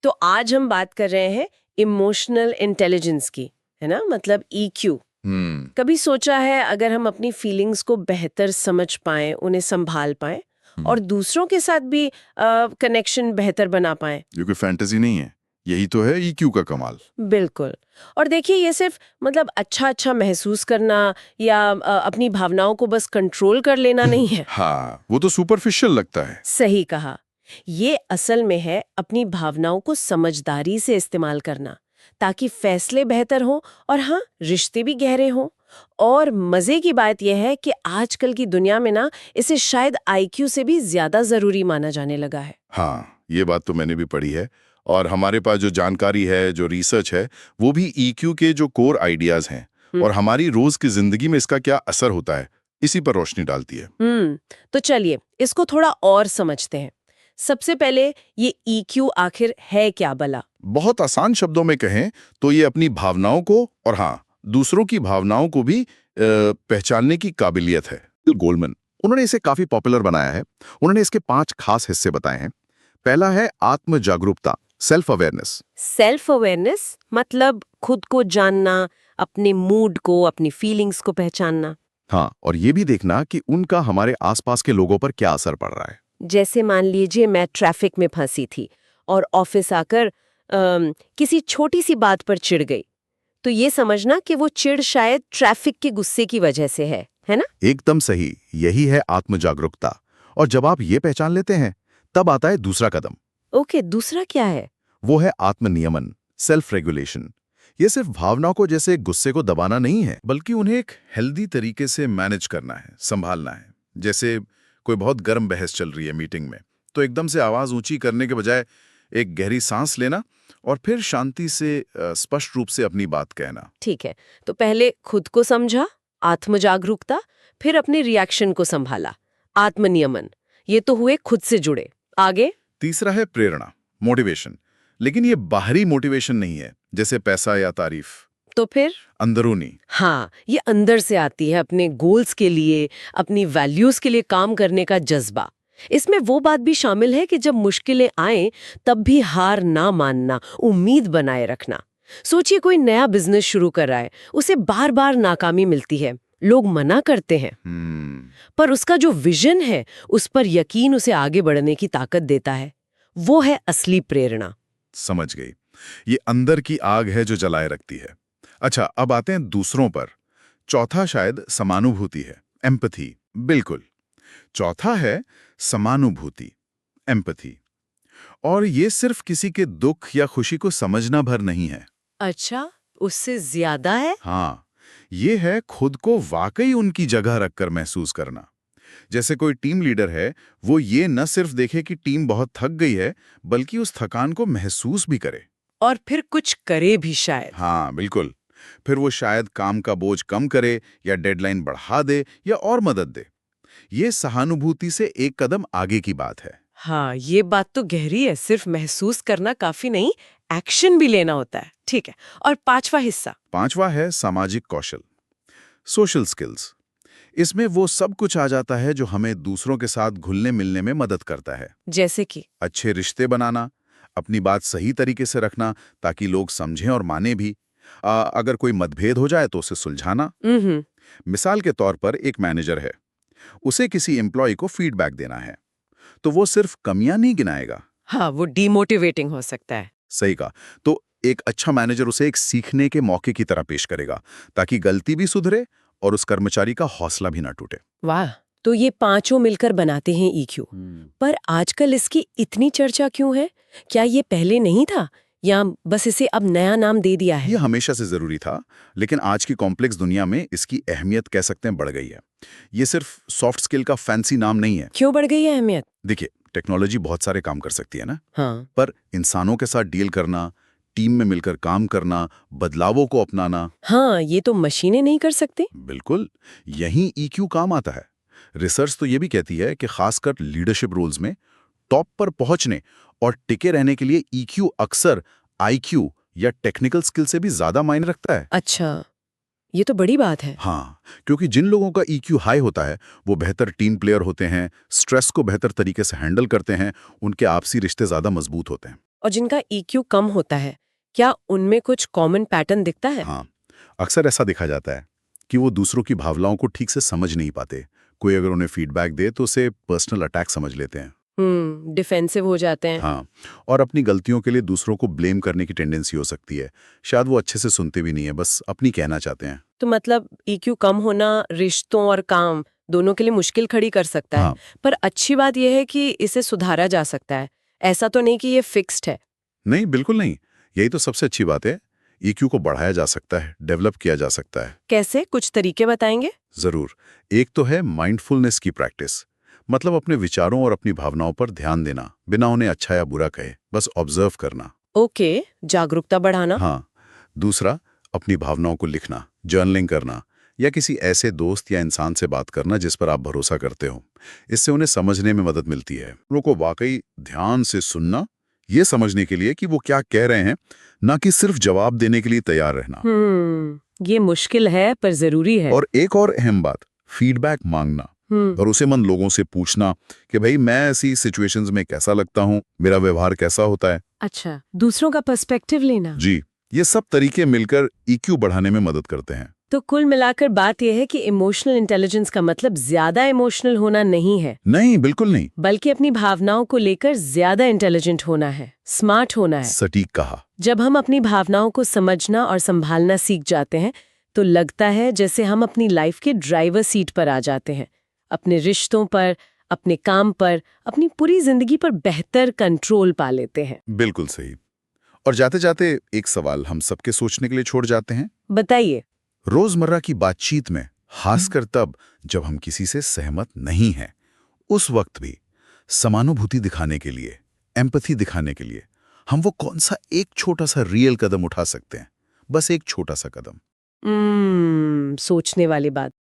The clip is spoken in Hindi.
तो आज हम बात कर रहे हैं इमोशनल इंटेलिजेंस की, है ना, मतलब ईक्यू। कभी सोचा है अगर हम अपनी फीलिंग्स को बेहतर समझ पाएं, उन्हें संभाल पाएं और दूसरों के साथ भी कनेक्शन बेहतर बना पाएं? ये कोई फैंटेसी नहीं है, यही तो है ईक्यू का कमाल। बिल्कुल। और देखिए, ये सिर्फ मतलब अच्छा अच्छा महसूस करना या अपनी भावनाओं को बस कंट्रोल कर लेना नहीं है। हाँ, वो तो सुपरफिशियल लगता है। सही कहा। ये असल में है अपनी भावनाओं को समझदारी से इस्तेमाल करना, ताकि फैसले बेहतर हों और हाँ, रिश्ते भी गहरे हों। और मजे की बात यह है कि आजकल की दुनिया में ना इसे शायद आईक्यू से भी ज्यादा जरूरी माना जाने लगा है। हाँ, ये बात तो मैंने भी पढ़ी है। और हमारे पास जो जानकारी है, जो रिसर्च है, वो भी ईक्यू के जो कोर आइडियाज हैं और हमारी रोज की जिंदगी में इसका क्या असर होता है, इसी पर रोशनी डालती है। तो चलिए इसको थोड़ा और समझते हैं। सबसे पहले, ये ईक्यू आखिर है क्या भला? बहुत आसान शब्दों में कहें तो ये अपनी भावनाओं को और हाँ, दूसरों की भावनाओं को भी पहचानने की काबिलियत है। गोलमैन, उन्होंने इसे काफी पॉपुलर बनाया है। उन्होंने इसके 5 खास हिस्से बताए हैं। पहला है आत्म जागरूकता, सेल्फ अवेयरनेस। सेल्फ अवेयरनेस मतलब खुद को जानना, अपने मूड को, अपनी फीलिंग्स को पहचानना। हाँ, और ये भी देखना कि उनका हमारे आसपास के लोगों पर क्या असर पड़ रहा है। जैसे मान लीजिए मैं ट्रैफिक में फंसी थी और ऑफिस आकर किसी छोटी सी बात पर चिढ़ गई, तो ये समझना कि वो चिढ़ शायद ट्रैफिक के गुस्से की वजह से है ना? एकदम सही, यही है आत्म जागरूकता। और जब आप ये पहचान लेते हैं, तब आता है दूसरा कदम। ओके, दूसरा क्या है? वो है आत्मनियमन, सेल्फ रेगुलेशन। ये सिर्फ भावनाओं को जैसे गुस्से को दबाना नहीं है, बल्कि उन्हें एक हेल्दी तरीके से मैनेज करना है, संभालना है। जैसे कोई बहुत गर्म बहस चल रही है मीटिंग में, तो एकदम से आवाज ऊंची करने के बजाय एक गहरी सांस लेना और फिर शांति से स्पष्ट रूप से अपनी बात कहना। ठीक है, तो पहले खुद को समझा, आत्म जागरूकता, फिर अपने रिएक्शन को संभाला, आत्मनियमन। ये तो हुए खुद से जुड़े। आगे? तीसरा है प्रेरणा, मोटिवेशन। लेकिन ये बाहरी मोटिवेशन नहीं है, जैसे पैसा या तारीफ। तो फिर? अंदरूनी। हाँ, ये अंदर से आती है, अपने गोल्स के लिए, अपनी वैल्यूज के लिए काम करने का जज्बा। इसमें वो बात भी शामिल है कि जब मुश्किलें आएं तब भी हार ना मानना, उम्मीद बनाए रखना। सोचिए कोई नया बिजनेस शुरू कर रहा है, उसे बार बार नाकामी मिलती है, लोग मना करते हैं, पर उसका जो विजन है उस पर यकीन उसे आगे बढ़ने की ताकत देता है। वो है असली प्रेरणा। समझ गई, ये अंदर की आग है जो जलाए रखती है। अच्छा, अब आते हैं दूसरों पर। चौथा शायद समानुभूति है, एम्पैथी। बिल्कुल, चौथा है समानुभूति, एम्पैथी। और ये सिर्फ किसी के दुख या खुशी को समझना भर नहीं है। अच्छा, उससे ज्यादा है? हाँ, ये है खुद को वाकई उनकी जगह रखकर महसूस करना। जैसे कोई टीम लीडर है, वो ये न सिर्फ देखे कि टीम बहुत थक गई है, बल्कि उस थकान को महसूस भी करे। और फिर कुछ करे भी शायद। हाँ, बिल्कुल। फिर वो शायद काम का बोझ कम करे या डेडलाइन बढ़ा दे या और मदद दे। ये सहानुभूति से एक कदम आगे की बात है। हाँ, ये बात तो गहरी है। सिर्फ महसूस करना काफी नहीं, एक्शन भी लेना होता है। ठीक है, और पांचवा हिस्सा? पांचवा है सामाजिक कौशल, सोशल स्किल्स। इसमें वो सब कुछ आ जाता है जो हमें दूसरों के साथ घुलने मिलने में मदद करता है। जैसे कि? अच्छे रिश्ते बनाना, अपनी बात सही तरीके से रखना ताकि लोग समझें और माने भी। अगर कोई मतभेद हो जाए तो उसे सुलझाना। मिसाल के तौर पर एक मैनेजर है, उसे किसी एम्प्लॉय को फीडबैक देना है, तो वो सिर्फ कमियां नहीं गिनाएगा। हाँ, वो डीमोटिवेटिंग हो सकता है। सही कहा। तो एक अच्छा मैनेजर उसे एक सीखने के मौके की तरह पेश करेगा, ताकि गलती भी सुधरे और उस कर्मचारी का हौसला भी ना टूटे। वाह, तो ये पांचों मिलकर बनाते हैं ईक्यू। पर आजकल इसकी इतनी चर्चा क्यों है? क्या ये पहले नहीं था या बस इसे अब नया नाम दे दिया है? ये हमेशा से जरूरी था, लेकिन आज की कॉम्प्लेक्स दुनिया में इसकी अहमियत कह सकते हैं बढ़ गई है। ये सिर्फ सॉफ्ट स्किल का फैंसी नाम नहीं है। क्यों बढ़ गई है अहमियत? देखिए, टेक्नोलॉजी बहुत सारे काम कर सकती है ना, हाँ। पर इंसानों के साथ डील करना, टीम में मिलकर काम करना, बदलावों को अपनाना, हाँ, ये तो मशीनें नहीं कर सकती। बिल्कुल, यही ईक्यू काम आता है। रिसर्च तो ये भी कहती है कि खासकर लीडरशिप रोल्स में टॉप पर पहुंचने और टिके रहने के लिए ईक्यू अक्सर आईक्यू या टेक्निकल स्किल से भी ज्यादा मायने रखता है। अच्छा, ये तो बड़ी बात है। हाँ, क्योंकि जिन लोगों का ईक्यू हाई होता है, वो बेहतर टीम प्लेयर होते हैं, स्ट्रेस को बेहतर तरीके से हैंडल करते हैं, उनके आपसी रिश्ते ज्यादा मजबूत होते हैं। और जिनका ईक्यू कम होता है, क्या उनमें कुछ कॉमन पैटर्न दिखता है? हाँ, अक्सर ऐसा देखा जाता है कि वो दूसरों की भावनाओं को ठीक से समझ नहीं पाते। कोई अगर उन्हें फीडबैक दे तो उसे पर्सनल अटैक समझ लेते हैं। डिफेंसिव हो जाते हैं। हाँ, और अपनी गलतियों के लिए दूसरों को ब्लेम करने की टेंडेंसी हो सकती है। शायद वो अच्छे से सुनते भी नहीं है, बस अपनी कहना चाहते हैं। तो मतलब ईक्यू कम होना रिश्तों और काम दोनों के लिए मुश्किल खड़ी कर सकता है। हाँ। पर अच्छी बात यह है कि इसे सुधारा जा सकता है। ऐसा तो नहीं कि ये फिक्स्ड है। नहीं, बिल्कुल नहीं। यही तो सबसे अच्छी बात है। ईक्यू को बढ़ाया जा सकता है, डेवलप किया जा सकता है। कैसे? कुछ तरीके बताएंगे? जरूर। एक तो है माइंडफुलनेस की प्रैक्टिस, मतलब अपने विचारों और अपनी भावनाओं पर ध्यान देना, बिना उन्हें अच्छा या बुरा कहे, बस ऑब्जर्व करना। ओके, जागरूकता बढ़ाना। हाँ। दूसरा, अपनी भावनाओं को लिखना, जर्नलिंग करना, या किसी ऐसे दोस्त या इंसान से बात करना जिस पर आप भरोसा करते हो। इससे उन्हें समझने में मदद मिलती है। लोगों को वाकई ध्यान से सुनना, ये समझने के लिए कि वो क्या कह रहे हैं, ना कि सिर्फ जवाब देने के लिए तैयार रहना। ये मुश्किल है पर जरूरी है। और एक और अहम बात, फीडबैक मांगना। भरोसेमंद लोगों से पूछना कि भाई मैं ऐसी सिचुएशंस में कैसा लगता हूँ, मेरा व्यवहार कैसा होता है। अच्छा, दूसरों का पर्सपेक्टिव लेना। जी, ये सब तरीके मिलकर ईक्यू बढ़ाने में मदद करते हैं। तो कुल मिलाकर बात यह है कि इमोशनल इंटेलिजेंस का मतलब ज्यादा इमोशनल होना नहीं है, नहीं, बिल्कुल नहीं। बल्कि अपनी भावनाओं को लेकर ज्यादा इंटेलिजेंट होना है, स्मार्ट होना है। सटीक कहा। जब हम अपनी भावनाओं को समझना और संभालना सीख जाते हैं तो लगता है जैसे हम अपनी लाइफ के ड्राइवर सीट पर आ जाते हैं, अपने रिश्तों पर, अपने काम पर, अपनी पूरी जिंदगी पर बेहतर कंट्रोल पा लेते हैं। बिल्कुल सही। और जाते जाते एक सवाल हम सबके सोचने के लिए छोड़ जाते हैं। बताइए। रोजमर्रा की बातचीत में, खासकर तब जब हम किसी से सहमत नहीं हैं, उस वक्त भी समानुभूति दिखाने के लिए, एम्पैथी दिखाने के लिए हम वो कौन सा एक छोटा सा रियल कदम उठा सकते हैं? बस एक छोटा सा कदम। सोचने वाली बात।